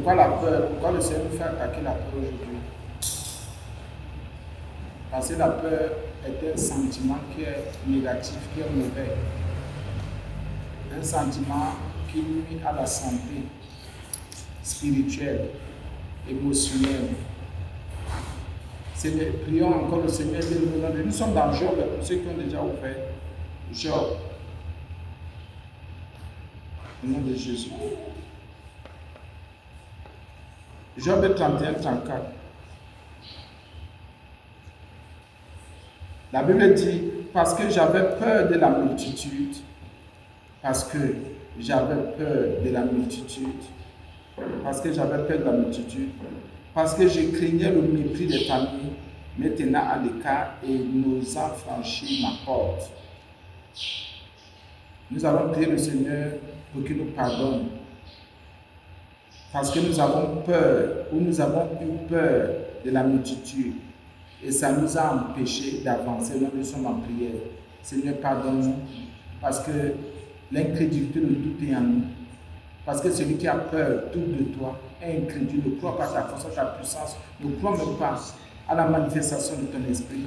Pourquoi la peur? Pourquoi le Seigneur nous fait attaquer la peur aujourd'hui? Parce que la peur est un sentiment qui est négatif, qui est mauvais. Un sentiment qui nuit à la santé spirituelle, émotionnelle. Prions encore le Seigneur de nous donner. Nous sommes dans Job, pour ceux qui ont déjà ouvert Job. Au nom de Jésus. Job 31-34. La Bible dit, parce que j'avais peur de la multitude, parce que j'avais peur de la multitude, parce que j'avais peur de la multitude, parce que je craignais le mépris des familles, me tenant à l'écart et n'osant franchir ma porte. Nous allons prier le Seigneur pour qu'il nous pardonne. Parce que nous avons peur, ou nous avons eu peur de la multitude. Et ça nous a empêchés d'avancer. Nous sommes en prière. Seigneur, pardonne-nous. Parce que l'incrédulité, le doute est en nous. Parce que celui qui a peur, doute de toi, est incrédule, ne croit pas à ta force, à ta puissance, ne croit même pas à la manifestation de ton esprit.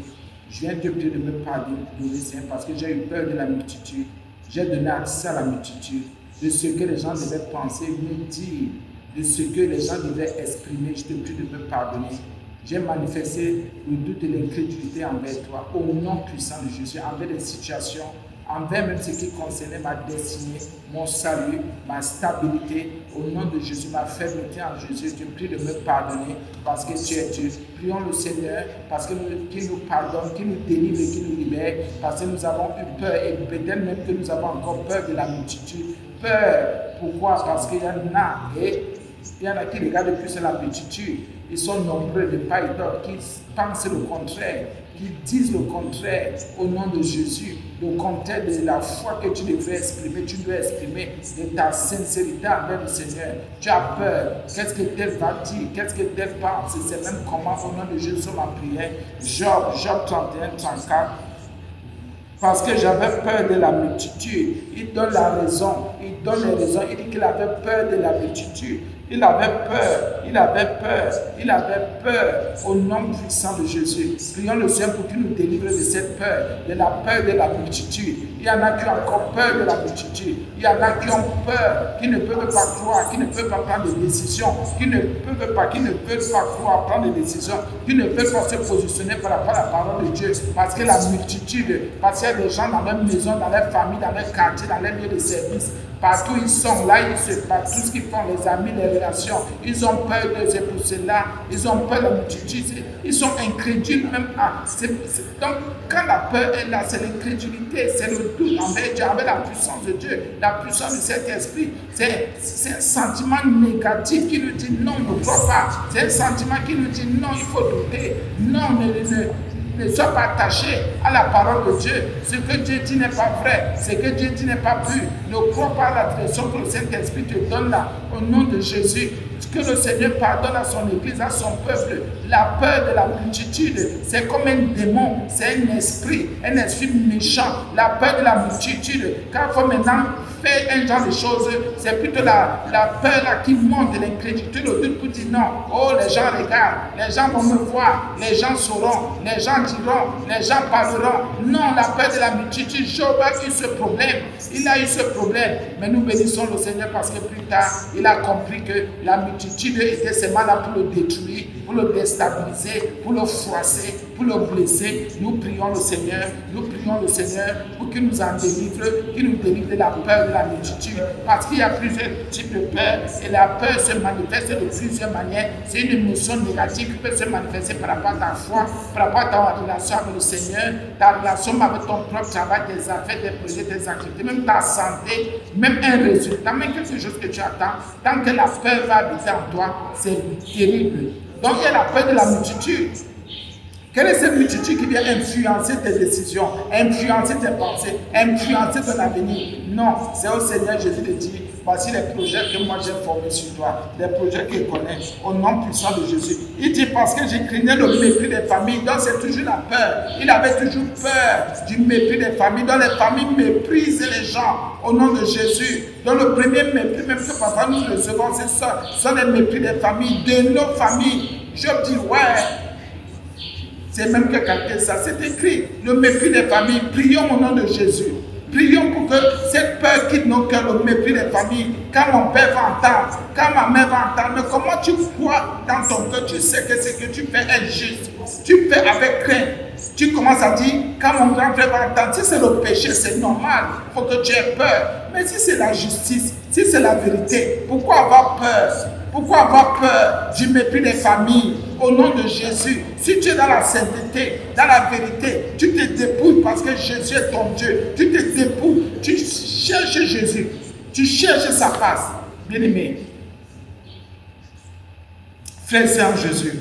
Je viens te prier de me pardonner, Seigneur, parce que j'ai eu peur de la multitude. J'ai donné accès à la multitude, de ce que les gens devaient penser, me dire, de ce que les gens devaient exprimer. Je te prie de me pardonner. J'ai manifesté le doute et l'incrédulité envers toi, au nom puissant de Jésus, envers les situations, envers même ce qui concernait ma destinée, mon salut, ma stabilité, au nom de Jésus, ma fermeté en Jésus. Je te prie de me pardonner parce que tu es Dieu. Prions le Seigneur parce qu'il nous pardonne, qu'il nous délivre et qu'il nous libère, parce que nous avons eu peur et peut-être même que nous avons encore peur de la multitude. Peur, pourquoi? Parce qu'il y en a et il y en a qui regardent plus la multitude. Ils sont nombreux de part et d'autre qui pensent le contraire, qui disent le contraire au nom de Jésus. Le contraire de la foi que tu devrais exprimer, tu dois exprimer de ta sincérité envers le Seigneur. Tu as peur. Qu'est-ce que tel va dire? Qu'est-ce que tel pense? C'est même comment au nom de Jésus ma prière. Job 31-34. Parce que j'avais peur de la multitude. Il donne la raison. Il donne les raisons. Il dit qu'il avait peur de la multitude. Il avait peur, il avait peur, il avait peur au nom puissant de Jésus. Prions le Seigneur pour qu'il nous délivre de cette peur, de la peur de la multitude. Il y en a qui ont encore peur de la multitude. Il y en a qui ont peur, qui ne peuvent pas croire, qui ne peuvent pas prendre des décisions, qui ne peuvent pas croire, prendre des décisions, qui ne peuvent pas se positionner par rapport à la parole de Dieu. Parce que la multitude, parce qu'il y a des gens dans leur maison, dans leur famille, dans leur quartier, dans leur lieu de service. Partout ils sont, là ils se battent, tout ce qu'ils font, les amis, les relations, ils ont peur de ces poussées-là, ils ont peur de la multitude, ils sont incrédules même. Donc quand la peur est là, c'est l'incrédulité, c'est le doute envers Dieu, avec la puissance de Dieu, la puissance de cet esprit. C'est un sentiment négatif qui nous dit non, ne crois pas. C'est un sentiment qui nous dit non, il faut douter. Non, ne sois pas attaché à la parole de Dieu. Ce que Dieu dit n'est pas vrai. Ce que Dieu dit n'est pas pur. Ne crois pas à la direction que le Saint-Esprit te donne là. Au nom de Jésus, que le Seigneur pardonne à son Église, à son peuple. La peur de la multitude, c'est comme un démon. C'est un esprit méchant. La peur de la multitude, car il faut maintenant faire un genre de choses, c'est plutôt la peur là qui monte, l'incrédulité, le doute pour dire non. Oh, les gens regardent, les gens vont me voir, les gens sauront, les gens diront, les gens parleront. Non, la peur de la multitude, Job a eu ce problème. Il a eu ce problème. Mais nous bénissons le Seigneur parce que plus tard, il a compris que la multitude était seulement là pour le détruire, pour le déstabiliser, pour le froisser, pour le blesser. Nous prions le Seigneur pour qu'il nous en délivre, qu'il nous délivre de la peur de la multitude. Parce qu'il y a plusieurs types de peur et la peur se manifeste de plusieurs manières. C'est une émotion négative qui peut se manifester par rapport à ta foi, par rapport à ta relation avec le Seigneur, ta relation avec ton propre travail, tes affaires, tes projets, tes activités, même ta santé, même un résultat, même quelque chose que tu attends. Tant que la peur va habiter en toi, c'est terrible. Donc il y a la peur de la multitude. Quelle est cette multitude qui vient influencer tes décisions, influencer tes pensées, influencer ton avenir? Non, c'est au Seigneur Jésus de dire, voici les projets que moi j'ai formés sur toi, les projets qu'il connaît, au nom puissant de Jésus. Il dit parce que j'ai craignais le mépris des familles, donc c'est toujours la peur. Il avait toujours peur du mépris des familles, donc les familles méprisent les gens au nom de Jésus. Donc le premier mépris, même que parfois nous recevons, c'est ça, sont les mépris des familles, de nos familles. Job dit, ouais, c'est même que quelqu'un ça, c'est écrit, le mépris des familles. Prions au nom de Jésus. Prions pour que cette peur quitte nos cœurs, le mépris des familles. Quand mon père va entendre, quand ma mère va entendre, mais comment tu crois dans ton cœur, tu sais que ce que tu fais est juste. Tu fais avec crainte. Tu commences à dire, quand mon grand frère va entendre, si c'est le péché, c'est normal, il faut que tu aies peur. Mais si c'est la justice, si c'est la vérité, pourquoi avoir peur? Pourquoi avoir peur du mépris des familles au nom de Jésus? Si tu es dans la sainteté, dans la vérité, tu te dépouilles parce que Jésus est ton Dieu. Tu te dépouilles, tu cherches Jésus, tu cherches sa face. Bien-aimé, frère, c'est en Jésus.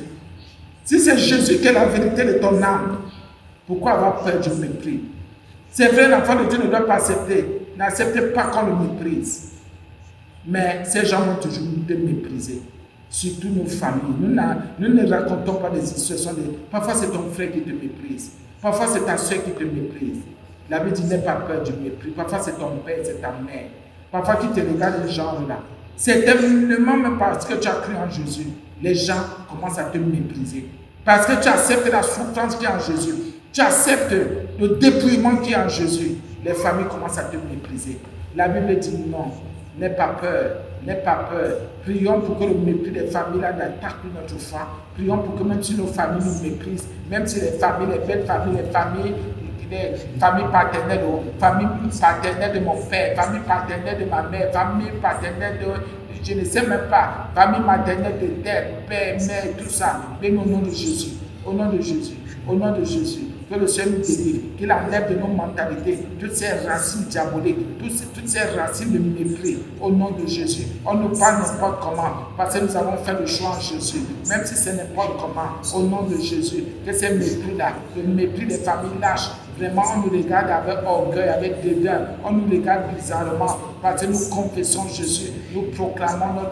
Si c'est Jésus qui est la vérité de ton âme, pourquoi avoir peur du mépris? C'est vrai, l'enfant de Dieu ne doit pas accepter. N'acceptez pas qu'on le méprise. Mais ces gens vont toujours te mépriser. Surtout nos familles. Nous ne racontons pas des situations. Parfois, c'est ton frère qui te méprise. Parfois, c'est ta soeur qui te méprise. La Bible dit n'aie pas peur du mépris. Parfois, c'est ton père, c'est ta mère. Parfois, qui te regarde les gens là. C'est tellement même parce que tu as cru en Jésus. Les gens commencent à te mépriser. Parce que tu acceptes la souffrance qui est en Jésus. Tu acceptes le dépouillement qui est en Jésus. Les familles commencent à te mépriser. La Bible dit non. N'aie pas peur, n'aie pas peur. Prions pour que le mépris des familles n'attaque plus notre foi. Prions pour que même si nos familles nous méprisent, même si les familles, les belles familles, les familles paternelles de mon père, famille paternelle de ma mère, famille paternelle de, je ne sais même pas, famille maternelle de père, mère, tout ça. Mais au nom de Jésus, au nom de Jésus, au nom de Jésus. Que le Seigneur nous délivre, qu'il enlève de nos mentalités toutes ces racines diaboliques, toutes ces racines de mépris, au nom de Jésus. On nous parle n'importe comment, parce que nous avons fait le choix en Jésus, même si c'est n'importe comment, au nom de Jésus. Que ces mépris-là, le mépris des familles lâches, vraiment on nous regarde avec orgueil, avec dédain, on nous regarde bizarrement, parce que nous confessons Jésus, nous proclamons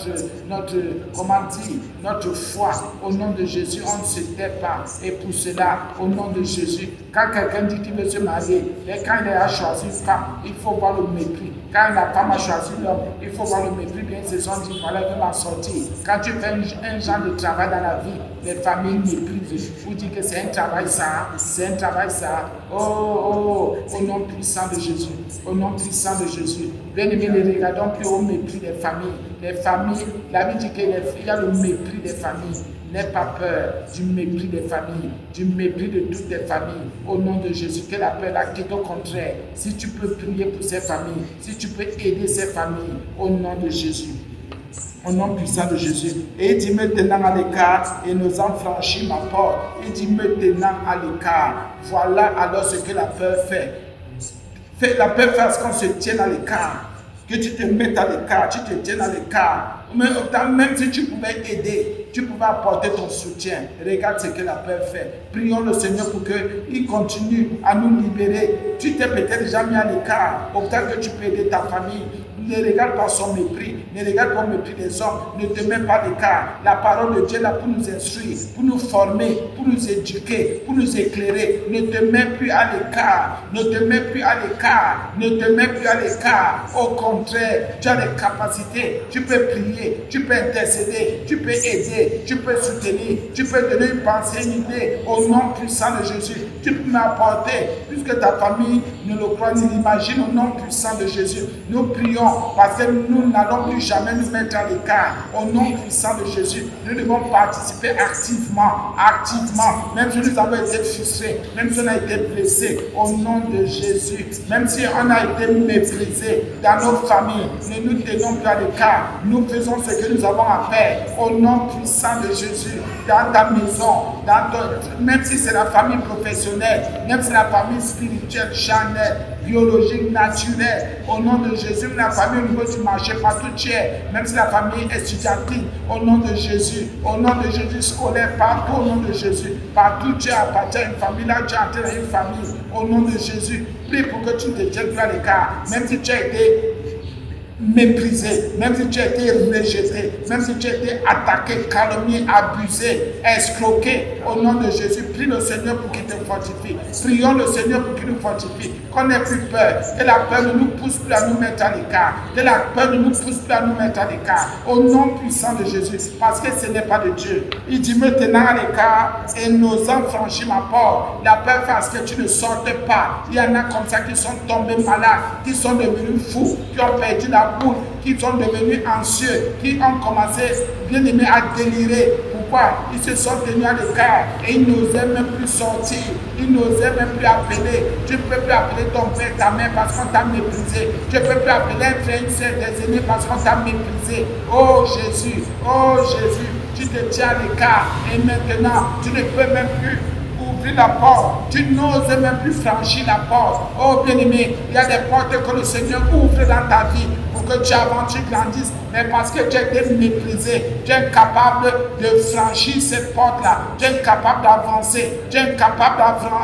notre foi, au nom de Jésus, on ne se tait pas. Et pour cela, au nom de Jésus, quand quelqu'un dit qu'il veut se marier, et quand il a choisi une femme, il faut voir le mépris. Quand la femme a choisi l'homme, il faut voir le mépris. Bien, ils se sont dit, voilà, il va sortir. Quand tu fais un genre de travail dans la vie, les familles méprisent. Vous dites que c'est un travail ça, c'est un travail ça. Oh, au nom puissant de Jésus, au nom puissant de Jésus. Bien aimé, ne regardons plus au mépris des familles. Les familles, la Bible dit qu'il y a le mépris des familles. N'aie pas peur du mépris des familles, du mépris de toutes les familles. Au nom de Jésus, que la peur la quitte. Au contraire, si tu peux prier pour ces familles, si tu peux aider ces familles, au nom de Jésus. Au nom puissant de Jésus. Et il dit, me tenant à l'écart et n'osant franchir ma porte. Il dit, me tenant à l'écart. Voilà alors ce que la peur fait. La peur fait à ce qu'on se tienne à l'écart. Que tu te mettes à l'écart, tu te tiennes à l'écart. Mais autant, même si tu pouvais aider, tu pouvais apporter ton soutien. Regarde ce que la peur fait. Prions le Seigneur pour qu'il continue à nous libérer. Tu t'es peut-être déjà mis à l'écart. Autant que tu peux aider ta famille. Ne regarde pas son mépris, ne regarde pas le mépris des hommes, ne te mets pas à l'écart. La parole de Dieu est là pour nous instruire, pour nous former, pour nous éduquer, pour nous éclairer. Ne te mets plus à l'écart, ne te mets plus à l'écart, ne te mets plus à l'écart. Au contraire, tu as des capacités, tu peux prier, tu peux intercéder, tu peux aider, tu peux soutenir, tu peux donner une pensée, une idée au nom puissant de Jésus. Tu peux m'apporter, puisque ta famille ne le croit ni l'imagine, au nom puissant de Jésus. Nous prions parce que nous n'allons plus jamais nous mettre à l'écart. Au nom puissant de Jésus, nous devons participer activement, même si nous avons été frustrés, même si on a été blessés, au nom de Jésus, même si on a été méprisés dans nos familles, ne nous tenons plus à l'écart. Nous faisons ce que nous avons à faire, au nom puissant de Jésus, dans ta maison, même si c'est la famille professionnelle, même si c'est la famille spirituelle, charnelle, biologique, naturelle, au nom de Jésus, la famille au niveau du marché, partout tu es, même si la famille est étudiantine, au nom de Jésus, au nom de Jésus, scolaire, partout au nom de Jésus, partout tu appartiens à une famille, là tu entres dans une famille, au nom de Jésus, prie pour que tu ne te tiennes plus à l'écart, même si tu as été méprisé, même si tu as été rejeté, même si tu as été attaqué, calomnié, abusé, escroqué, au nom de Jésus, prie le Seigneur pour qu'il te fortifie. Prions le Seigneur pour qu'il nous fortifie. Qu'on n'ait plus peur, que la peur ne nous pousse plus à nous mettre à l'écart, que la peur ne nous pousse plus à nous mettre à l'écart, au nom puissant de Jésus, parce que ce n'est pas de Dieu. Il dit, me tenant à l'écart et n'osant franchir ma porte, la peur parce que tu ne sortes pas. Il y en a comme ça qui sont tombés malades, qui sont devenus fous, qui ont perdu la boule, qui sont devenus anxieux, qui ont commencé, bien aimé, à délirer. Pourquoi? Ils se sont tenus à l'écart et ils n'osaient même plus sortir, ils n'osaient même plus appeler. Tu ne peux plus appeler ton père, ta mère parce qu'on t'a méprisé. Tu ne peux plus appeler un frère, une soeur, des aînés parce qu'on t'a méprisé. Oh Jésus, tu te tiens à l'écart et maintenant tu ne peux même plus ouvrir la porte, tu n'oses même plus franchir la porte. Oh bien-aimé, il y a des portes que le Seigneur ouvre dans ta vie pour que tu avances, tu grandisses, mais parce que tu as été méprisé, tu es incapable de franchir cette porte-là, tu es incapable d'avancer, tu es incapable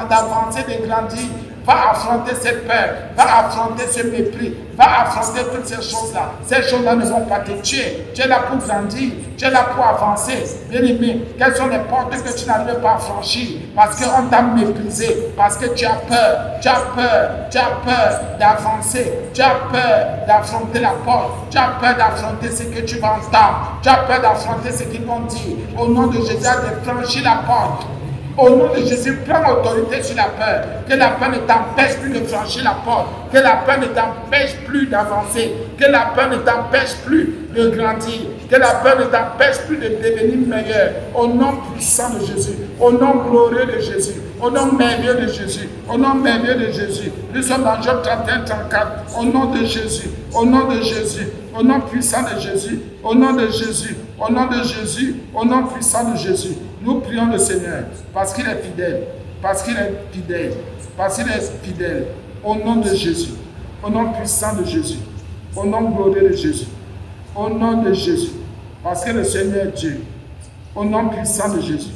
d'avancer, de grandir. Va affronter cette peur, va affronter ce mépris, va affronter toutes ces choses-là. Ces choses-là ne vont pas te tuer. Tu es là pour grandir, tu es là pour avancer. Bien aimé, quelles sont les portes que tu n'arrives pas à franchir? Parce qu'on t'a méprisé, parce que tu as peur d'avancer, tu as peur d'affronter la porte, tu as peur d'affronter ce que tu vas entendre, tu as peur d'affronter ce qu'ils vont dire. Au nom de Jésus, de franchir la porte. Au nom de Jésus, prends autorité sur la peur. Que la peur ne t'empêche plus de franchir la porte. Que la peur ne t'empêche plus d'avancer. Que la peur ne t'empêche plus de grandir. Que la peur ne t'empêche plus de devenir meilleur. Au nom puissant de Jésus. Au nom glorieux de Jésus. Au nom merveilleux de Jésus. Au nom merveilleux de Jésus. Nous sommes dans Job 31-34. Au nom de Jésus. Au nom de Jésus. Au nom puissant de Jésus. Au nom de Jésus. Au nom de Jésus. Au nom puissant de Jésus. Nous prions le Seigneur parce qu'il est fidèle, parce qu'il est fidèle, parce qu'il est fidèle. Au nom de Jésus, au nom puissant de Jésus, au nom glorieux de Jésus, au nom de Jésus, parce que le Seigneur est Dieu, au nom puissant de Jésus.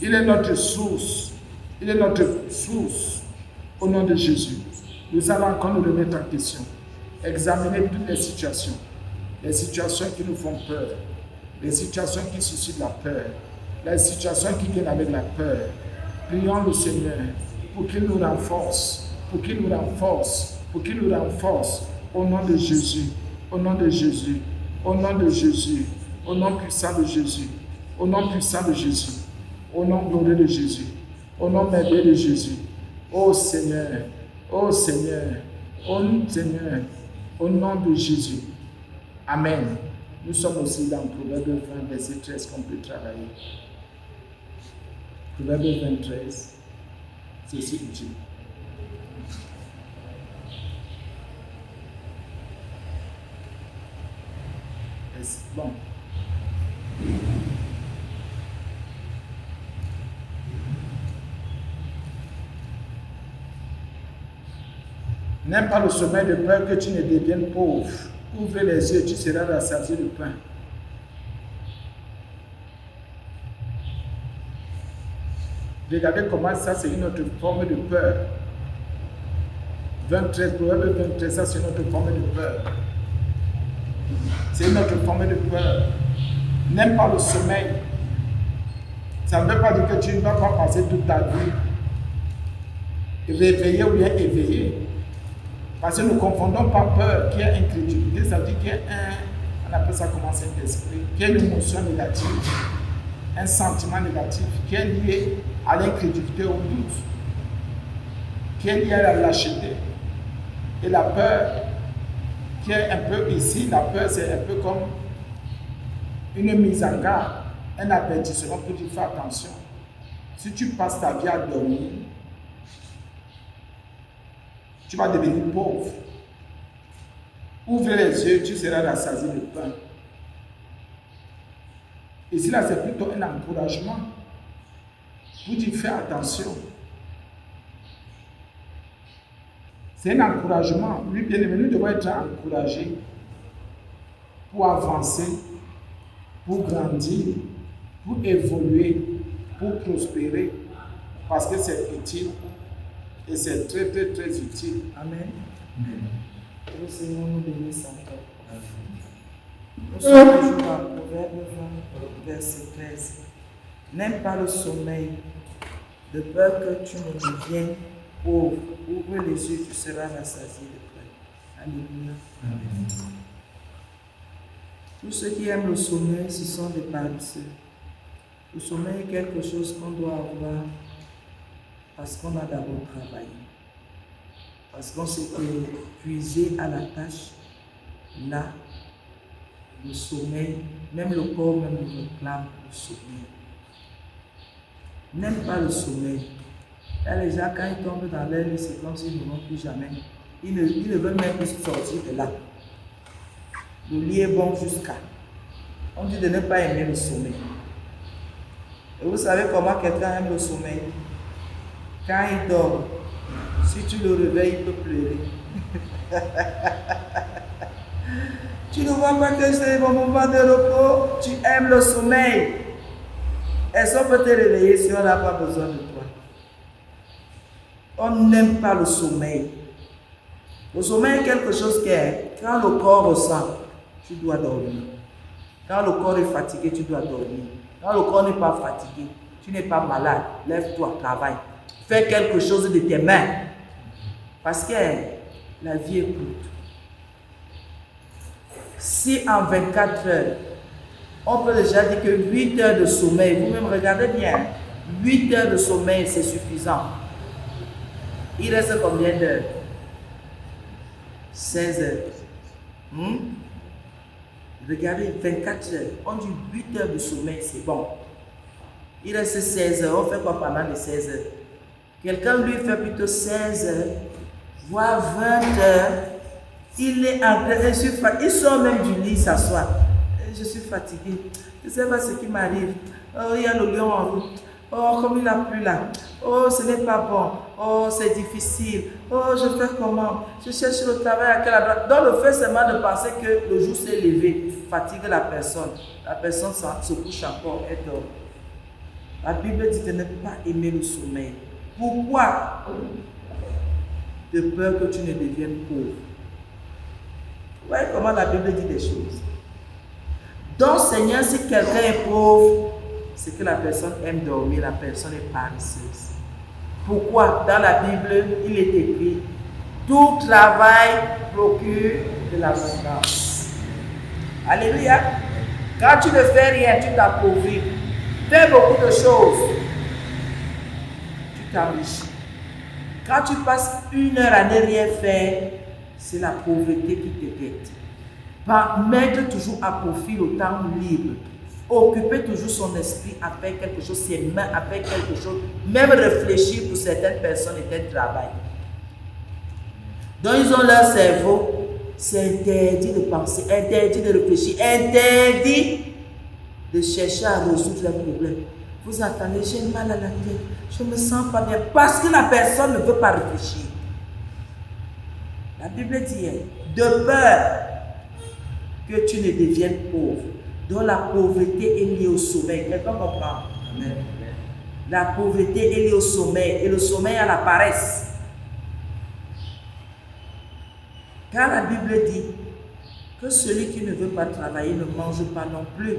Il est notre source, il est notre source, au nom de Jésus. Nous allons encore nous remettre en question, examiner toutes les situations qui nous font peur, les situations qui suscitent la peur, les situations qui viennent avec la peur. Prions le Seigneur pour qu'il nous renforce, pour qu'il nous renforce, pour qu'il nous renforce. Au nom de Jésus, au nom de Jésus, au nom de Jésus, au nom puissant de Jésus, au nom puissant de Jésus, au nom glorieux de Jésus, au nom merveilleux de Jésus. Ô Seigneur, ô Seigneur, ô Seigneur, au nom de Jésus. Amen. Nous sommes aussi dans Proverbe 20, verset 13 qu'on peut travailler. Proverbe 23, c'est aussi utile. Bon. N'aime pas le sommeil de peur que tu ne deviennes pauvre. Ouvre les yeux, tu seras rassasié de pain. Regardez comment ça, c'est une autre forme de peur. 23, Proverbe 23, ça, c'est une autre forme de peur. C'est une autre forme de peur. N'aime pas le sommeil. Ça ne veut pas dire que tu ne vas pas passer toute ta vie réveillé ou bien éveillé. Parce que nous ne confondons pas peur qui est incrédulité. Ça veut dire qu'il y a on appelle ça comment Saint-Esprit, qui est une émotion négative, un sentiment négatif qui est lié à l'incrédulité au doute, qui est lié à la lâcheté. Et la peur, qui est un peu ici, la peur c'est un peu comme une mise en garde, un avertissement pour dire fais attention. Si tu passes ta vie à dormir, tu vas devenir pauvre. Ouvre les yeux, tu seras rassasié de pain. Ici, là, c'est plutôt un encouragement pour dire fais attention. C'est un encouragement. Lui, bien aimé, nous devons être encouragés pour avancer, pour grandir, pour évoluer, pour prospérer, parce que c'est utile et c'est très, très, très utile. Amen. Le Seigneur nous bénisse encore. Nous sommes toujours dans Proverbe 20, verset 13. N'aime pas le sommeil, de peur que tu ne deviennes pauvre. Ouvre les yeux, tu seras rassasié de paix. Alléluia. Amen. Tous ceux qui aiment le sommeil, ce sont des paresseux. Le sommeil est quelque chose qu'on doit avoir parce qu'on a d'abord travaillé. Parce qu'on s'est épuisé à la tâche. Là, le sommeil, même le corps même nous réclame le sommeil. N'aime pas le sommeil. Là, les gens, quand ils tombent dans l'air, c'est comme s'ils ne vont plus jamais. Ils ne veulent même plus sortir de là. Le lit est bon jusqu'à. On dit de ne pas aimer le sommeil. Et vous savez comment quelqu'un aime le sommeil? Quand il dort, si tu le réveilles, il peut pleurer. Tu ne vois pas que c'est mon moment de repos? Tu aimes le sommeil. Est-ce qu'on peut te réveiller si on n'a pas besoin de toi? On n'aime pas le sommeil. Le sommeil est quelque chose qui est, quand le corps ressent, tu dois dormir. Quand le corps est fatigué, tu dois dormir. Quand le corps n'est pas fatigué, tu n'es pas malade, lève-toi, travaille. Fais quelque chose de tes mains. Parce que la vie est courte. Si en 24 heures, on peut déjà dire que 8 heures de sommeil, vous-même regardez bien, 8 heures de sommeil, c'est suffisant. Il reste combien d'heures? 16 heures. Regardez, 24 heures. On dit 8 heures de sommeil, c'est bon. Il reste 16 heures. On fait quoi pendant les 16 heures? Quelqu'un lui fait plutôt 16 heures, voire 20 heures. Il est en train, il sort même du lit, s'assoit. Je suis fatigué. Je ne sais pas ce qui m'arrive. Oh, il y a le lion en route. Oh, comme il a plu là. Oh, ce n'est pas bon. Oh, c'est difficile. Oh, je fais comment? Je cherche le travail à quel endroit. Donc, le fait seulement de penser que le jour s'est levé fatigue la personne. La personne se couche encore et dort. La Bible dit de ne pas aimer le sommeil. Pourquoi? De peur que tu ne deviennes pauvre. Vous voyez comment la Bible dit des choses. Donc, Seigneur, si quelqu'un est pauvre, c'est que la personne aime dormir, la personne est paresseuse. Pourquoi? Dans la Bible, il est écrit, tout travail procure de l'abondance. Alléluia. Quand tu ne fais rien, tu t'appauvris. Fais beaucoup de choses, tu t'enrichis. Quand tu passes 1 heure à ne rien faire, c'est la pauvreté qui te guette. Mettre toujours à profit le temps libre. Occuper toujours son esprit à faire quelque chose, ses mains à faire quelque chose. Même réfléchir pour certaines personnes est un travail. Donc ils ont leur cerveau. C'est interdit de penser, interdit de réfléchir, interdit de chercher à résoudre leurs problèmes. Vous entendez, j'ai mal à la tête, je ne me sens pas bien. Parce que la personne ne veut pas réfléchir. La Bible dit, de peur que tu ne deviennes pauvre. Donc la pauvreté est liée au sommeil. Quelqu'un comprend? Amen. La pauvreté est liée au sommeil et le sommeil à la paresse. Car la Bible dit que celui qui ne veut pas travailler ne mange pas non plus.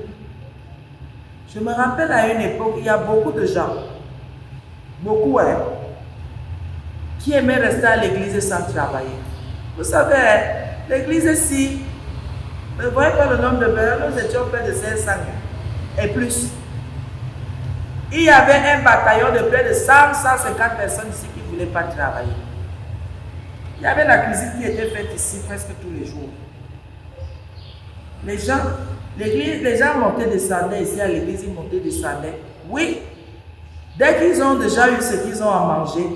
Je me rappelle à une époque, il y a beaucoup de gens, beaucoup, qui aimaient rester à l'église sans travailler. Vous savez, l'église ici, ne voyez pas le nombre de personnes, nous étions près de 500 et plus. Il y avait un bataillon de près de 100-150 personnes ici qui ne voulaient pas travailler. Il y avait la cuisine qui était faite ici presque tous les jours. Les gens montaient, descendaient ici à l'église, ils montaient, descendaient. Oui, dès qu'ils ont déjà eu ce qu'ils ont à manger,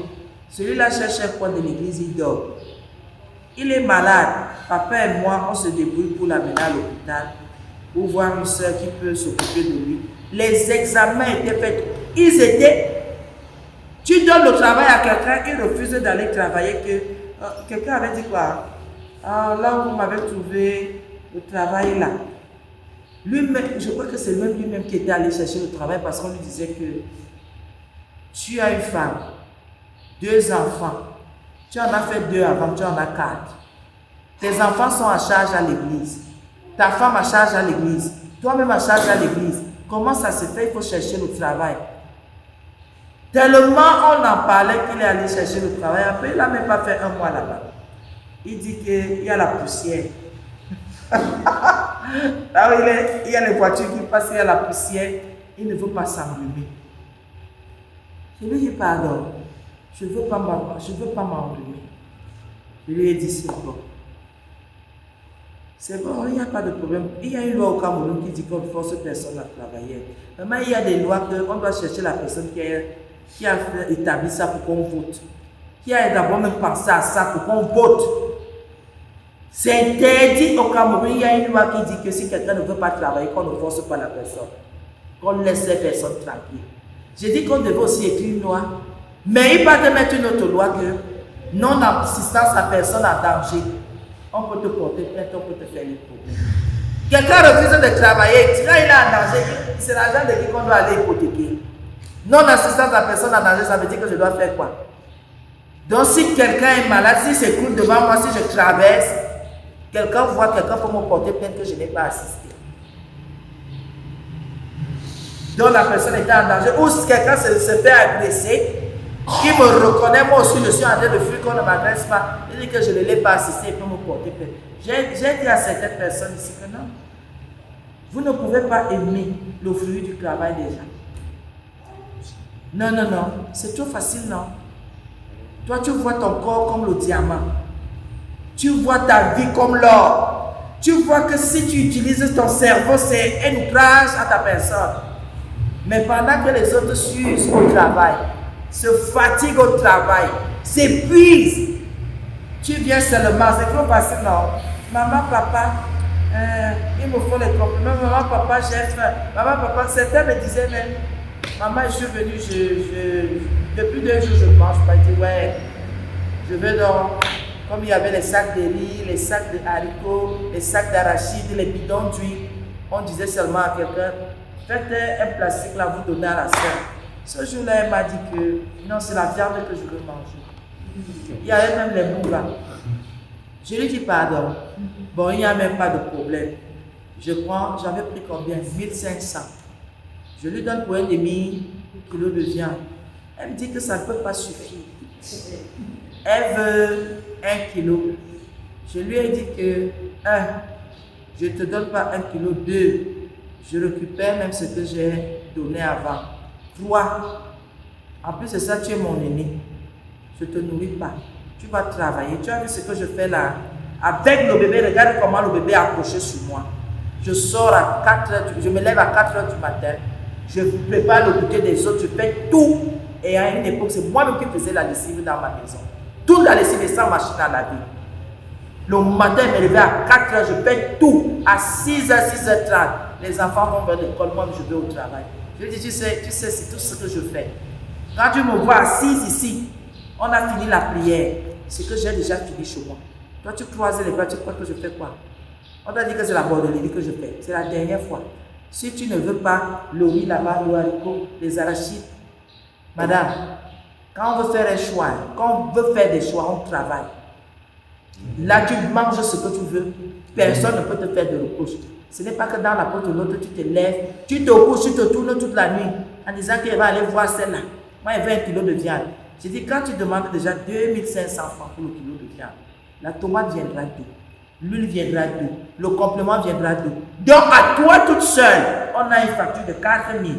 celui-là cherche un coin de l'église, il dort. Il est malade. Papa et moi, on se débrouille pour l'amener à l'hôpital, pour voir une soeur qui peut s'occuper de lui. Les examens étaient faits. Tu donnes le travail à quelqu'un, il refuse d'aller travailler. Quelqu'un avait dit quoi? Ah, là où vous m'avez trouvé le travail là. Lui-même, je crois que c'est même lui-même qui était allé chercher le travail parce qu'on lui disait que tu as une femme, 2 enfants, tu en as fait 2 avant, tu en as 4. Tes enfants sont en charge à l'église. Ta femme en charge à l'église. Toi-même en charge à l'église. Comment ça se fait? Il faut chercher le travail. Tellement on en parlait qu'il est allé chercher le travail. Après, il n'a même pas fait un mois là-bas. Il dit qu'il y a la poussière. Là où il y a les voitures qui passent, il y a la poussière. Il ne veut pas s'enrhumer. Je lui ai dit pardon. Je ne veux pas m'enrhumer. Je lui ai dit c'est bon. C'est bon, il n'y a pas de problème. Il y a une loi au Cameroun qui dit qu'on ne force personne à travailler. Maintenant, il y a des lois qu'on doit chercher la personne qui a établi ça pour qu'on vote. Qui a d'abord même pensé à ça pour qu'on vote. C'est interdit au Cameroun. Il y a une loi qui dit que si quelqu'un ne veut pas travailler, qu'on ne force pas la personne. Qu'on laisse les personnes tranquilles. J'ai dit qu'on devait aussi écrire une loi. Mais il va te mettre une autre loi que non-assistance à personne en danger. On peut te porter plainte, on peut te faire les problèmes. Quelqu'un refuse de travailler, quand il est en danger, c'est l'argent de qui qu'on doit aller hypothéquer. Non-assistance à personne en danger, ça veut dire que je dois faire quoi? Donc si quelqu'un est malade, s'il s'écoule devant moi, si je traverse, quelqu'un voit quelqu'un pour me porter plainte que je n'ai pas assisté. Donc la personne était en danger. Ou si quelqu'un se fait agresser, qui me reconnaît, moi aussi je suis en train de fuir qu'on ne m'agresse pas, il dit que je ne l'ai pas assisté pour me porter plainte. J'ai dit à certaines personnes ici que non, vous ne pouvez pas aimer le fruit du travail des gens. Non, c'est trop facile, non? Toi, tu vois ton corps comme le diamant. Tu vois ta vie comme l'or. Tu vois que si tu utilises ton cerveau, c'est un ouvrage à ta personne. Mais pendant que les autres s'usent au travail, se fatiguent au travail, s'épuisent, tu viens seulement, c'est trop facile, non? Maman, papa, il me faut les compliments. Maman, papa, j'ai faim. Maman, papa, certains me disaient même, maman, je suis venue, depuis 2 jours, je mange pas. Je dis, ouais, je veux donc, comme il y avait les sacs de riz, les sacs de haricots, les sacs d'arachides, les bidons d'huile, on disait seulement à quelqu'un, faites un plastique là, vous donnez à la sœur. Ce jour-là, elle m'a dit que non, c'est la viande que je veux manger. Il y avait même les bouts là. Je lui dis pardon. Bon, il n'y a même pas de problème. Je prends, j'avais pris combien? 1500. Je lui donne pour un demi-kilo de viande. Elle me dit que ça ne peut pas suffire. Elle veut 1 kilo. Je lui ai dit que 1, je ne te donne pas 1 kilo, 2, je récupère même ce que j'ai donné avant. 3, en plus de ça, tu es mon aîné. Je ne te nourris pas. Tu vas travailler. Tu as vu ce que je fais là? Avec le bébé, regarde comment le bébé est accroché sur moi. Je sors à 4 heures, je me lève à 4 heures du matin. Je prépare le goûter des autres, je fais tout. Et à une époque, c'est moi-même qui faisais la lessive dans ma maison. Toute la lessive est sans machine à laver. Le matin, je me levais à 4 heures, je fais tout. À 6 h, 6 h 30, les enfants vont vers l'école, moi je vais au travail. Je lui dis, tu sais, c'est tout ce que je fais. Quand tu me vois assise ici, on a fini la prière. C'est que j'ai déjà fini chez moi. Toi, tu croises les bras, tu crois que je fais quoi? On t'a dit que c'est la borderie que je fais. C'est la dernière fois. Si tu ne veux pas le riz là-bas, le haricot, les arachides, madame, quand on veut faire un choix, quand on veut faire des choix, on travaille. Là, tu manges ce que tu veux. Personne ne peut te faire de reproche. Ce n'est pas que dans la porte de l'autre, tu te lèves, tu te couches, tu te tournes toute la nuit en disant qu'elle va aller voir celle-là. Moi, elle veut 1 kilo de viande. Je dis, quand tu demandes déjà 2500 francs pour le kilo de viande, la tomate viendra d'où? L'huile viendra d'où? Le complément viendra d'où? Donc, à toi toute seule, on a une facture de 4000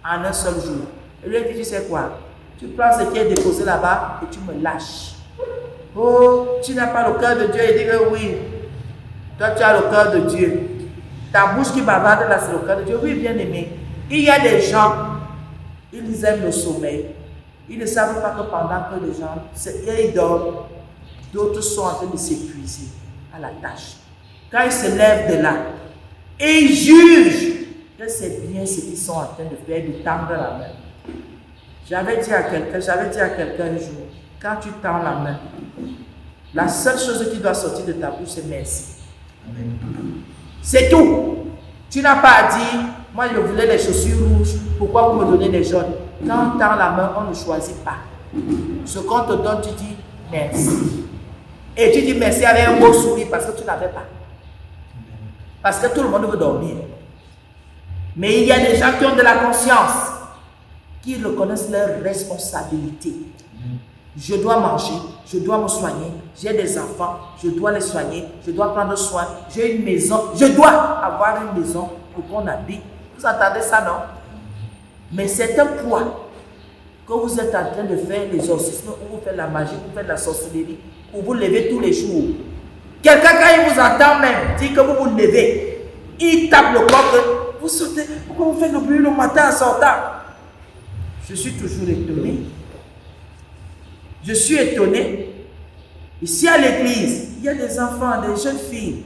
en un seul jour. Et lui, il dit, tu sais quoi? Tu prends ce qui est déposé là-bas et tu me lâches. Oh, tu n'as pas le cœur de Dieu. Il dit que oui. Toi, tu as le cœur de Dieu. Ta bouche qui bavarde là, c'est le cœur de Dieu. Oui, bien aimé. Il y a des gens, ils aiment le sommeil. Ils ne savent pas que pendant que les gens, ils dorment, d'autres sont en train de s'épuiser à la tâche. Quand ils se lèvent de là, et ils jugent que c'est bien ce qu'ils sont en train de faire, de tendre la main. J'avais dit à quelqu'un un jour, quand tu tends la main, la seule chose qui doit sortir de ta bouche, c'est merci. Amen. C'est tout. Tu n'as pas à dire, moi je voulais les chaussures rouges, pourquoi vous me donnez les jaunes? Quand on tend la main, on ne choisit pas. Ce qu'on te donne, tu dis merci. Et tu dis merci avec un beau sourire parce que tu n'avais pas. Parce que tout le monde veut dormir. Mais il y a des gens qui ont de la conscience, qui reconnaissent leurs responsabilités. Je dois manger, je dois me soigner, j'ai des enfants, je dois les soigner, je dois prendre soin, j'ai une maison, je dois avoir une maison pour qu'on habite. Vous entendez ça, non? Mais c'est un poids que vous êtes en train de faire l'exorcisme, ou vous faites la magie, ou vous faites la sorcellerie, ou vous levez tous les jours. Quelqu'un, quand il vous entend même, dit que vous vous levez, il tape le corps que vous sortez. Pourquoi vous faites le bruit le matin en sortant? Je suis toujours étonné. Je suis étonné. Ici à l'église, il y a des enfants, des jeunes filles.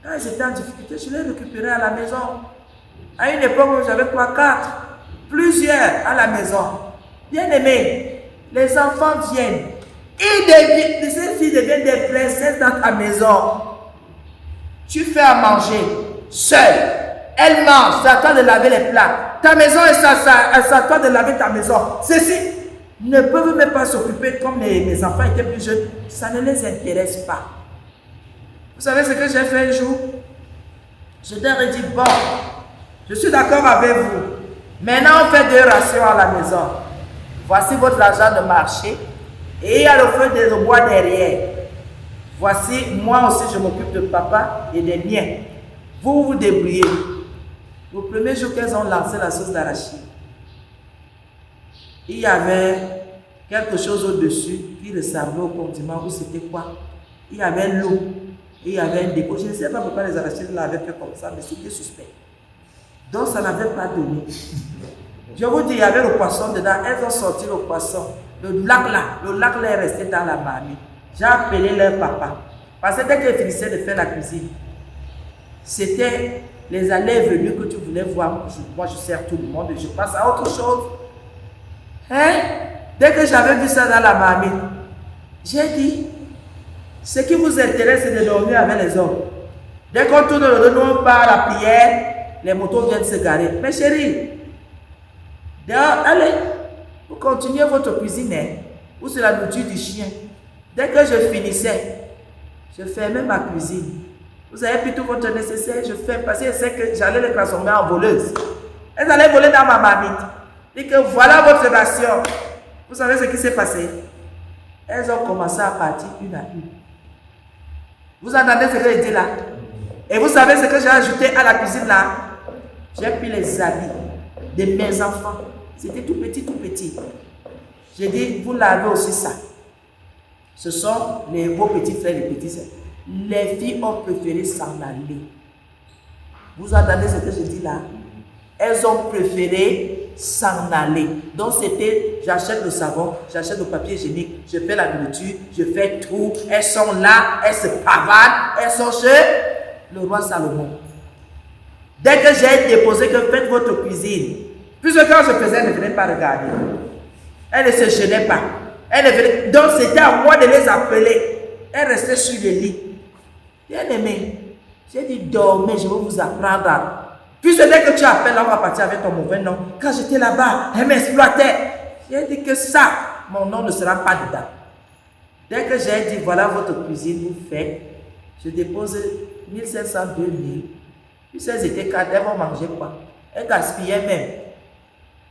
Quand ils étaient en difficulté, je les récupérais à la maison. À une époque où j'avais 3, 4, plusieurs à la maison. Bien aimés, les enfants viennent. Et ces filles deviennent des princesses dans ta maison. Tu fais à manger seule. Elle mange, c'est à toi de laver les plats. Ta maison, c'est à toi de laver ta maison. Ceci ne peuvent même pas s'occuper comme mes enfants étaient plus jeunes. Ça ne les intéresse pas. Vous savez ce que j'ai fait un jour? Je leur ai dit, bon, je suis d'accord avec vous. Maintenant, on fait 2 rations à la maison. Voici votre argent de marché. Et il y a le feu de bois derrière. Voici, moi aussi, je m'occupe de papa et des miens. Vous vous débrouillez. Le premier jour qu'elles ont lancé la sauce d'arachide, il y avait quelque chose au-dessus qui ressemblait au condiment, ou c'était quoi? Il y avait l'eau et il y avait un dépôt. Je ne sais pas pourquoi les arachides l'avaient fait comme ça, mais c'était suspect. Donc ça n'avait pas donné. Je vous dis, il y avait le poisson dedans. Elles ont sorti le poisson. Le lac là est resté dans la marmite. J'ai appelé leur papa. Parce que dès qu'elles finissaient de faire la cuisine, c'était les allées et venues que tu voulais voir. Moi, je sers tout le monde et je passe à autre chose. Hein? Dès que j'avais vu ça dans la marmite, j'ai dit, ce qui vous intéresse, c'est de dormir avec les hommes. Dès qu'on tourne le dos, on part à la prière, les motos viennent se garer. Mais chérie, allez, vous continuez votre cuisine, hein, ou c'est la nourriture du chien. Dès que je finissais, je fermais ma cuisine. Vous avez pris tout votre nécessaire, je fais parce que je sais que j'allais les transformer en voleuses. Elles allaient voler dans ma marmite. Et que voilà votre ration. Vous savez ce qui s'est passé? Elles ont commencé à partir une à une. Vous entendez ce que j'ai dit là? Et vous savez ce que j'ai ajouté à la cuisine là? J'ai pris les habits de mes enfants. C'était tout petit, tout petit. J'ai dit, vous lavez aussi ça. Ce sont vos petits frères et petits sœurs. Les filles ont préféré s'en aller. Vous entendez ce que je dis là? Elles ont préféré s'en aller. Donc c'était, j'achète le savon, j'achète le papier hygiénique, je fais la nourriture, je fais tout. Elles sont là, elles se pavanent, elles sont chez le roi Salomon. Dès que j'ai déposé que faites votre cuisine, puisque quand je faisais, elles ne venaient pas regarder. Elles ne se gênaient pas. Elles ne venaient... Donc c'était à moi de les appeler. Elles restaient sur le lit. Bien aimé, j'ai dit dormez, je vais vous apprendre à... Puisque dès que tu appelles, on va partir avec ton mauvais nom. Quand j'étais là-bas, elle m'exploitait. J'ai dit que ça, mon nom ne sera pas dedans. Dès que j'ai dit voilà votre cuisine, vous faites, je dépose 1500, 2000. Puis elles étaient 4, elles vont manger quoi? Elles gaspillaient même.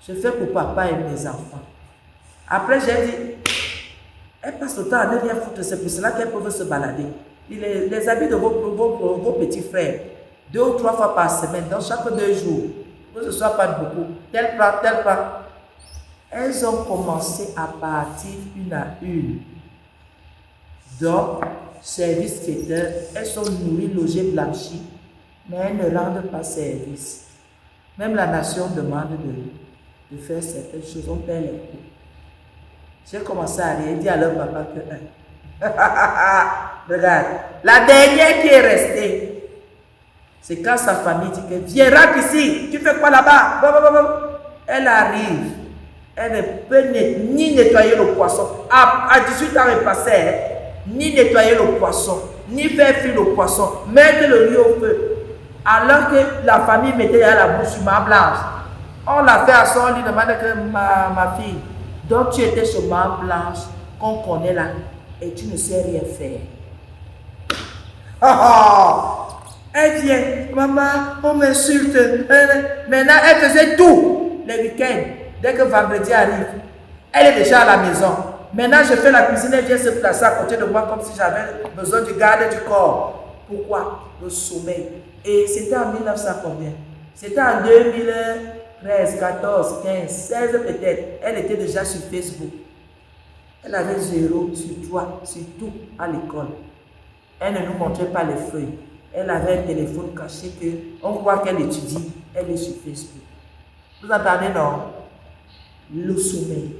Je fais pour papa et mes enfants. Après, j'ai dit, elles passent le temps à ne rien foutre, c'est pour cela qu'elles peuvent se balader. Les habits de vos petits frères, 2 ou 3 fois par semaine, dans chaque 2 jours, que ce soit pas beaucoup, tel plat. Elles ont commencé à partir une à une. Donc, service traiteur, elles sont nourries, logées, blanchies, mais elles ne rendent pas service. Même la nation demande de faire certaines choses, on perd les coûts. J'ai commencé à rire, dit à leur papa que regarde, la dernière qui est restée, c'est quand sa famille dit que viens, rentre ici, tu fais quoi là-bas? Elle arrive, elle ne peut ni nettoyer le poisson. À 18 ans, elle passait, ni nettoyer le poisson, ni faire fuir le poisson, mettre le riz au feu. Alors que la famille mettait à la bouche sur ma blanche. On l'a fait à son, on lui demandait que ma fille, donc tu étais sur ma blanche, qu'on connaît là, et tu ne sais rien faire. Elle vient, maman, on m'insulte. Maintenant, elle faisait tout les week-ends. Dès que vendredi arrive, elle est déjà à la maison. Maintenant, je fais la cuisine, elle vient se placer à côté de moi comme si j'avais besoin du garde du corps. Pourquoi? Le sommeil. Et c'était en 1900 combien? C'était en 2013, 14, 15, 16 peut-être. Elle était déjà sur Facebook. Elle avait 0 sur 3, sur tout à l'école. Elle ne nous montrait pas les feuilles. Elle avait un téléphone caché que on croit qu'elle étudie. Elle est sur Facebook. Vous entendez, non? Le sommeil.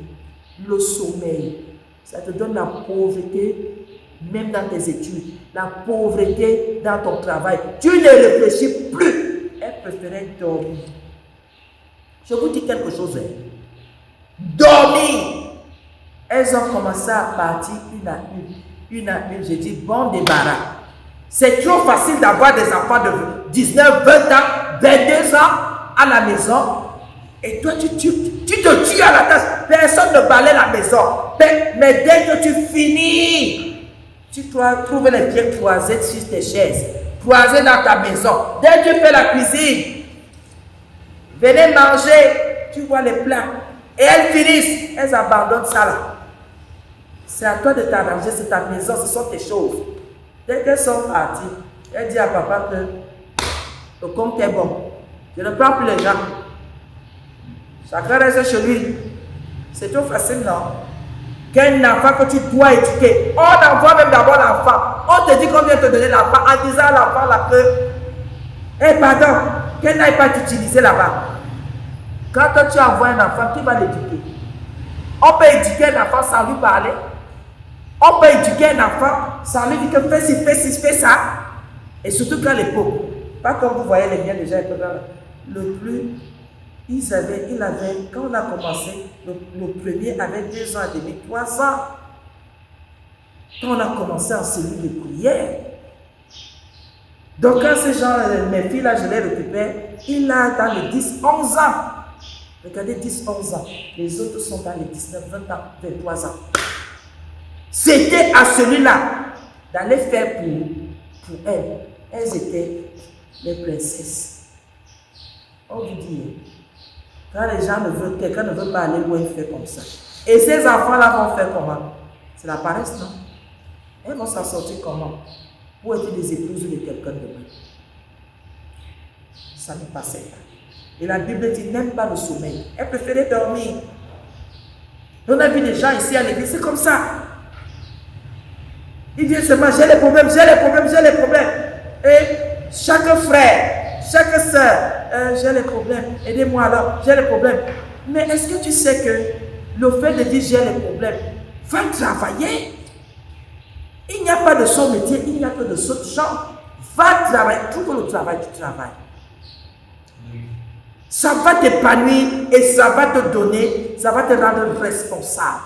Le sommeil. Ça te donne la pauvreté, même dans tes études. La pauvreté dans ton travail. Tu ne réfléchis plus. Elle préférait dormir. Je vous dis quelque chose. Dormir. Elles ont commencé à partir une à une. Une à une. J'ai dit, bon débarras. C'est trop facile d'avoir des enfants de 19, 20 ans, 22 ans à la maison. Et toi, tu te tues à la tâche. Personne ne balaie la maison. Mais dès que tu finis, tu trouves les pieds croisés sur tes chaises, croisés dans ta maison. Dès que tu fais la cuisine, venez manger, tu vois les plats. Et elles finissent, elles abandonnent ça là. C'est à toi de t'arranger, c'est ta maison, ce sont tes choses. Dès qu'elles sont parties, elle dit à papa que le compte est bon. Je ne prends plus les gens. Chacun reste chez lui. C'est trop facile, non? Quel enfant que tu dois éduquer. On envoie même d'abord l'enfant. On te dit qu'on vient te donner l'enfant en disant à l'enfant là que, pardon, qu'elle n'aille pas t'utiliser là-bas. Quand toi, tu envoies un enfant, qui va l'éduquer? On peut éduquer un enfant sans lui parler. On peut éduquer un enfant sans lui dire que fais ci, fais ci, fais ça. Et surtout quand les pauvres. Pas comme vous voyez les miens déjà. Le plus, il avait, quand on a commencé, le premier avait 2 ans et demi, 3 ans. Quand on a commencé en cellule de prière. Donc quand ces gens, mes filles là, je les récupère, il a dans les 10, 11 ans. Regardez, 10, 11 ans. Les autres sont dans les 19, 20 ans, 23 ans. C'était à celui-là d'aller faire pour elles. Elles étaient les princesses. On vous dit, quand les gens quelqu'un ne veut pas aller où elle fait comme ça. Et ces enfants-là vont faire comment? C'est la paresse, non? Elles vont s'en sortir comment? Pour être des épouses de quelqu'un demain. Ça ne passait pas. Et la Bible dit, n'aime pas le sommeil. Elle préférait dormir. On a vu des gens ici à l'église, c'est comme ça. Ils disent seulement, j'ai les problèmes, j'ai les problèmes, j'ai les problèmes. Et chaque frère, chaque soeur, j'ai les problèmes, aidez-moi alors, j'ai les problèmes. Mais est-ce que tu sais que le fait de dire j'ai les problèmes, va travailler. Il n'y a pas de son métier, il n'y a que de son genre. Va travailler, trouve le travail, tu travailles. Ça va t'épanouir et ça va te donner, ça va te rendre responsable.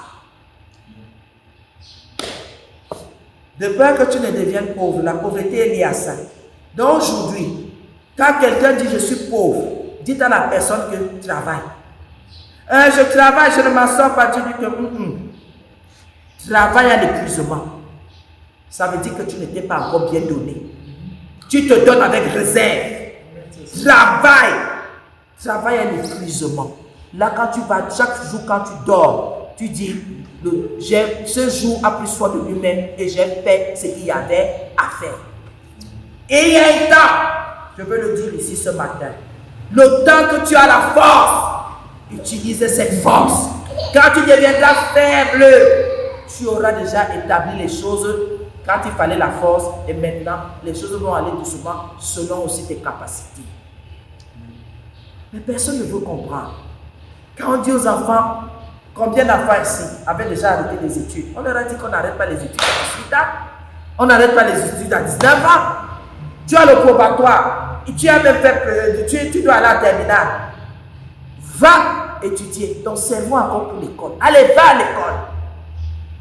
De peur que tu ne deviennes pauvre, la pauvreté est liée à ça. Donc aujourd'hui, quand quelqu'un dit je suis pauvre, dites à la personne que tu travailles. Je travaille, je ne m'en sors pas, tu dis que travail à l'épuisement. Ça veut dire que tu n'étais pas encore bien donné. Tu te donnes avec réserve. Travail à l'épuisement. Là, quand tu vas, chaque jour, quand tu dors, tu dis, ce jour a plus foi de lui-même et j'ai fait ce qu'il y avait à faire. Et il y a un temps, je veux le dire ici ce matin, le temps que tu as la force, utilise cette force. Quand tu deviendras faible, tu auras déjà établi les choses quand il fallait la force et maintenant, les choses vont aller doucement selon aussi tes capacités. Mais personne ne veut comprendre. Quand on dit aux enfants, combien d'enfants ici avaient déjà arrêté les études? On leur a dit qu'on n'arrête pas les études à 18 ans. On n'arrête pas les études à 19 ans. Tu as le probatoire. Tu as même fait, tu dois aller à la terminale. Va étudier. Ton cerveau encore pour l'école. Allez, va à l'école.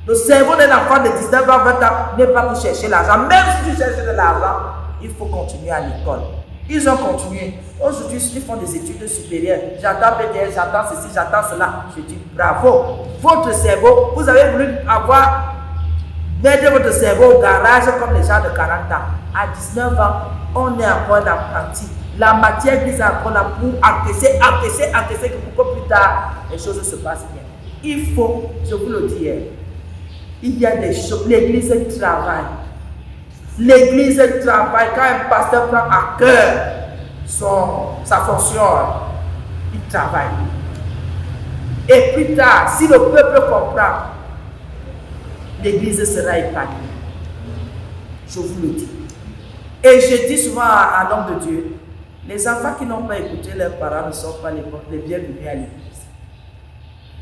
Le cerveau d'un enfant de 19 ans, 20 ans n'est pas pour chercher l'argent. Même si tu cherches de l'argent, il faut continuer à l'école. Ils ont continué. Aujourd'hui, ils font des études supérieures. J'entends BTS, j'entends ceci, j'entends cela. Je dis bravo. Votre cerveau, vous avez voulu avoir Mettez votre cerveau au garage comme les gens de 40 ans. À 19 ans, on est encore un apprenti. La matière grise est encore là pour encaisser, pour que plus tard, les choses se passent bien. Il faut, je vous le dis, il y a des choses, l'église travaille. L'église travaille. Quand un pasteur prend à cœur sa fonction, il travaille. Et plus tard, si le peuple comprend, l'église sera épanouie. Je vous le dis. Et je dis souvent à l'homme de Dieu, les enfants qui n'ont pas écouté leurs parents ne sont pas les bienvenus à l'église.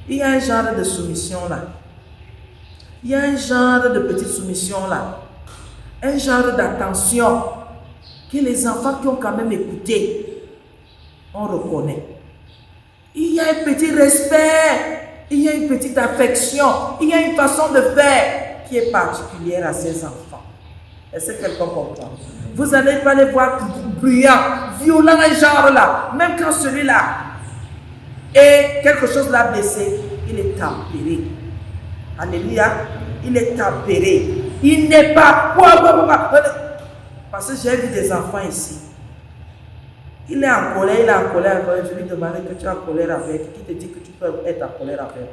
Il y a un genre de soumission là. Il y a un genre de petite soumission là. Un genre d'attention que les enfants qui ont quand même écouté, on reconnaît. Il y a un petit respect, il y a une petite affection, il y a une façon de faire qui est particulière à ces enfants. Est-ce que quelqu'un comprend? Vous n'allez pas les voir bruyants, violents, un genre là. Même quand celui-là est quelque chose l'a blessé, il est tempéré. Alléluia. Il est tempéré. Il n'est pas... Parce que j'ai vu des enfants ici. Il est en colère, Je lui demande que tu es en colère avec. Qui te dit que tu peux être en colère avec?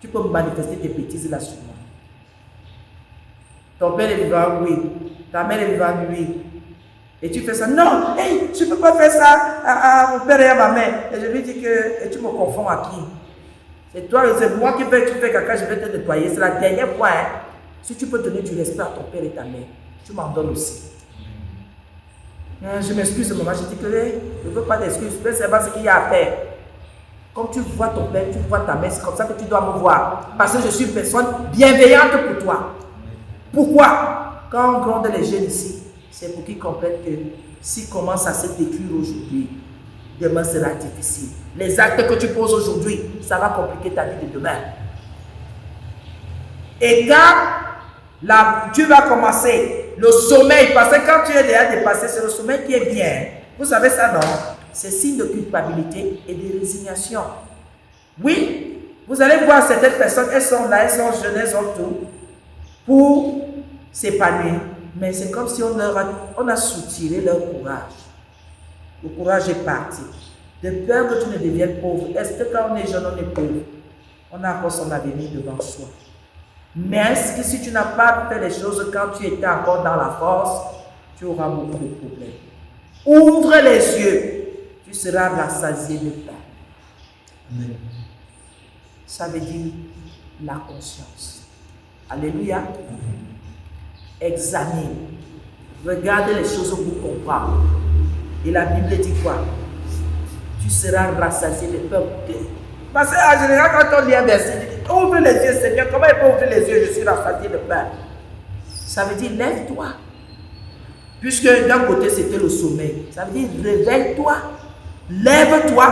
Tu peux manifester tes bêtises là sur moi. Ton père est vivant, oui. Ta mère est vivante, oui. Et tu fais ça. Non, hey, je ne peux pas faire ça à mon père et à ma mère. Et je lui dis que et tu me confonds à qui? C'est toi, c'est moi qui fais caca, je vais te nettoyer. C'est la dernière fois. Hein. Si tu peux donner du respect à ton père et ta mère, tu m'en donnes aussi. Je m'excuse, maman. Je dis que je ne veux pas d'excuses. Je sais pas ce qu'il y a à faire. Comme tu vois ton père, tu vois ta mère, c'est comme ça que tu dois me voir. Parce que je suis une personne bienveillante pour toi. Pourquoi? Quand on gronde les jeunes ici, c'est pour qu'ils comprennent que s'ils commencent à se détruire aujourd'hui, demain sera difficile. Les actes que tu poses aujourd'hui, ça va compliquer ta vie de demain. Et quand tu vas commencer le sommeil, parce que quand tu es déjà dépassé, c'est le sommeil qui est bien. Vous savez ça, non? C'est signe de culpabilité et de résignation. Oui, vous allez voir certaines personnes, elles sont là, elles sont jeunes, elles ont tout pour s'épanouir. Mais c'est comme si on a soutiré leur courage. Le courage est parti. De peur que tu ne deviennes pauvre. Est-ce que quand on est jeune, on est pauvre? On a encore son avenir devant soi. Mais est-ce que si tu n'as pas fait les choses quand tu étais encore dans la force, tu auras beaucoup de problèmes. Ouvre les yeux. Tu seras rassasié de pain. Amen. Ça veut dire la conscience. Alléluia. Examine. Regarde les choses pour comprendre. Et la Bible dit quoi? Tu seras rassasié de pain. Parce qu'en général, quand on lit un verset, ouvre les yeux, Seigneur. Comment il peut ouvrir les yeux? Je suis rassasié de pain. Ça veut dire lève-toi. Puisque d'un côté c'était le sommeil. Ça veut dire réveille-toi. Lève-toi.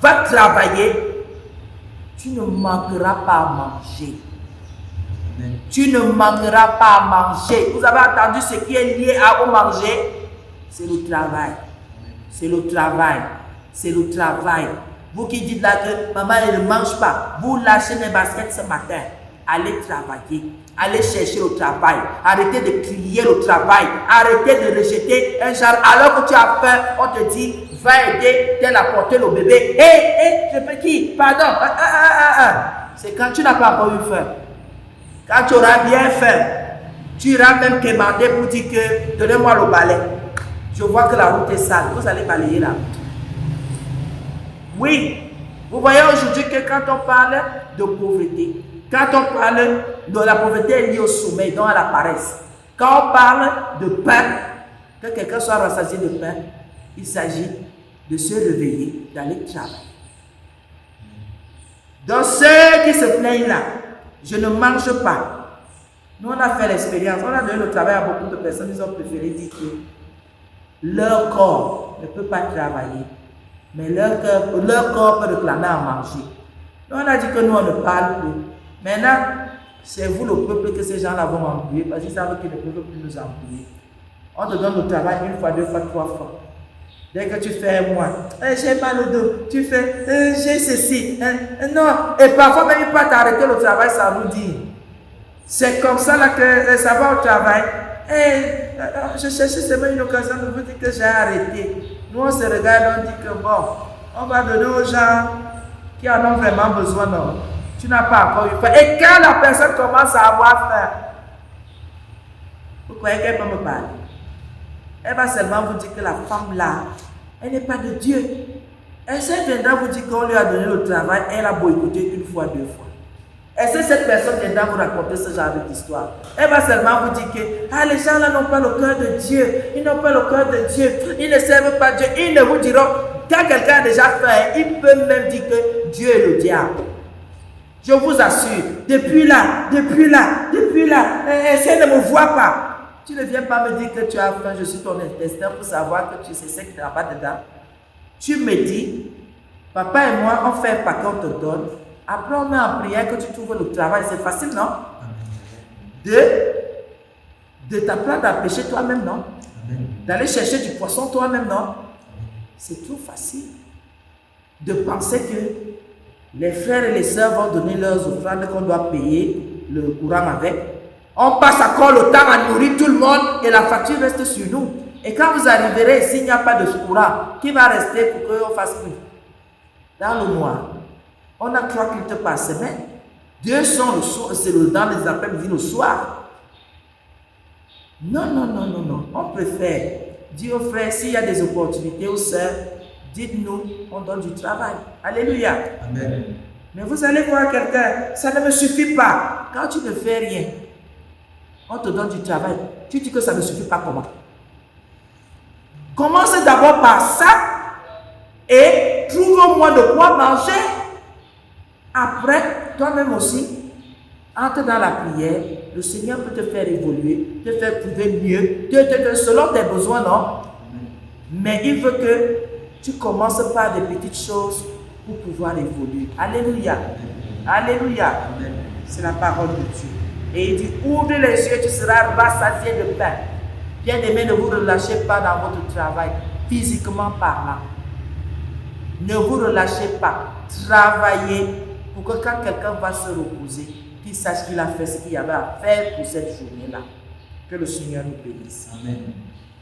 Va travailler. Tu ne manqueras pas à manger. Tu ne manqueras pas à manger. Vous avez entendu ce qui est lié au manger? C'est le travail. C'est le travail. C'est le travail. Vous qui dites là que maman elle ne mange pas, vous lâchez les baskets ce matin. Allez travailler. Allez chercher le travail. Arrêtez de crier le travail. Arrêtez de rejeter un genre. Alors que tu as peur, on te dit va aider tel à porter le bébé. Je peux qui? Pardon. C'est quand tu n'as pas encore eu faim. Quand tu auras bien faim, tu iras même quémander pour dire que donnez-moi le balai. Je vois que la route est sale. Vous allez balayer la route. Oui, vous voyez aujourd'hui que quand on parle de pauvreté, quand on parle de la pauvreté liée au sommeil, donc à la paresse, quand on parle de pain, que quelqu'un soit rassasié de pain, il s'agit de se réveiller, d'aller travailler. Dans ceux qui se plaignent là, je ne mange pas. Nous, on a fait l'expérience, on a donné le travail à beaucoup de personnes, ils ont préféré dire que leur corps ne peut pas travailler, mais leur corps peut réclamer à manger. Nous, on a dit que nous, on ne parle plus. Maintenant, c'est vous le peuple que ces gens-là vont embrouiller, parce qu'ils savent qu'ils ne peuvent plus nous embrouiller. On te donne le travail une fois, deux fois, trois fois. Dès que tu fais un mois, j'ai mal au dos, tu fais, j'ai ceci, non, et parfois même il peut t'arrêter le travail sans nous dire. C'est comme ça là que ça va au travail. Et je cherchais seulement une occasion de vous dire que j'ai arrêté. Nous on se regarde, on dit que bon, on va donner aux gens qui en ont vraiment besoin. Non, tu n'as pas encore eu faim. Et quand la personne commence à avoir faim, vous croyez qu'elle peut me parler? Elle va seulement vous dire que la femme là, elle n'est pas de Dieu. Elle viendra vous dire qu'on lui a donné le travail, elle a boycotté une fois, 2 fois. Est-ce que cette personne viendra vous raconter ce genre d'histoire? Elle va seulement vous dire que les gens là n'ont pas le cœur de Dieu. Ils n'ont pas le cœur de Dieu. Ils ne servent pas Dieu. Ils ne vous diront, quand quelqu'un a déjà fait, il peut même dire que Dieu est le diable. Je vous assure, depuis là, si elle ne me voit pas, tu ne viens pas me dire que tu as faim, je suis ton intestin pour savoir que tu sais ce qui ne va pas dedans. Tu me dis, papa et moi, on fait un paquet, on te donne. Après, on met en prière que tu trouves le travail. C'est facile, non? De t'apprendre à pêcher toi-même, non? D'aller chercher du poisson toi-même, non? C'est trop facile de penser que les frères et les sœurs vont donner leurs offrandes qu'on doit payer le courant avec. On passe encore le temps à nourrir tout le monde et la facture reste sur nous. Et quand vous arriverez, s'il n'y a pas de courant, qui va rester pour qu'on fasse plus? Dans le mois, on a 3 cultes par semaine. 2 sont le soir, c'est dans les après-midi le soir. Non. On préfère dire aux frères, s'il y a des opportunités aux sœurs, dites-nous, on donne du travail. Alléluia. Amen. Mais vous allez voir quelqu'un, ça ne me suffit pas. Quand tu ne fais rien, on te donne du travail. Tu dis que ça ne suffit pas comment? Commence d'abord par ça et trouve au moins de quoi manger. Après, toi-même aussi, entre dans la prière. Le Seigneur peut te faire évoluer, te faire trouver mieux, selon tes besoins, non? Mais il veut que tu commences par des petites choses pour pouvoir évoluer. Alléluia. Alléluia. C'est la parole de Dieu. Et il dit, ouvre les yeux, tu seras rassasié de pain. Bien-aimés, ne vous relâchez pas dans votre travail, physiquement parlant. Ne vous relâchez pas. Travaillez pour que quand quelqu'un va se reposer, qu'il sache qu'il a fait ce qu'il y avait à faire pour cette journée-là. Que le Seigneur nous bénisse. Amen.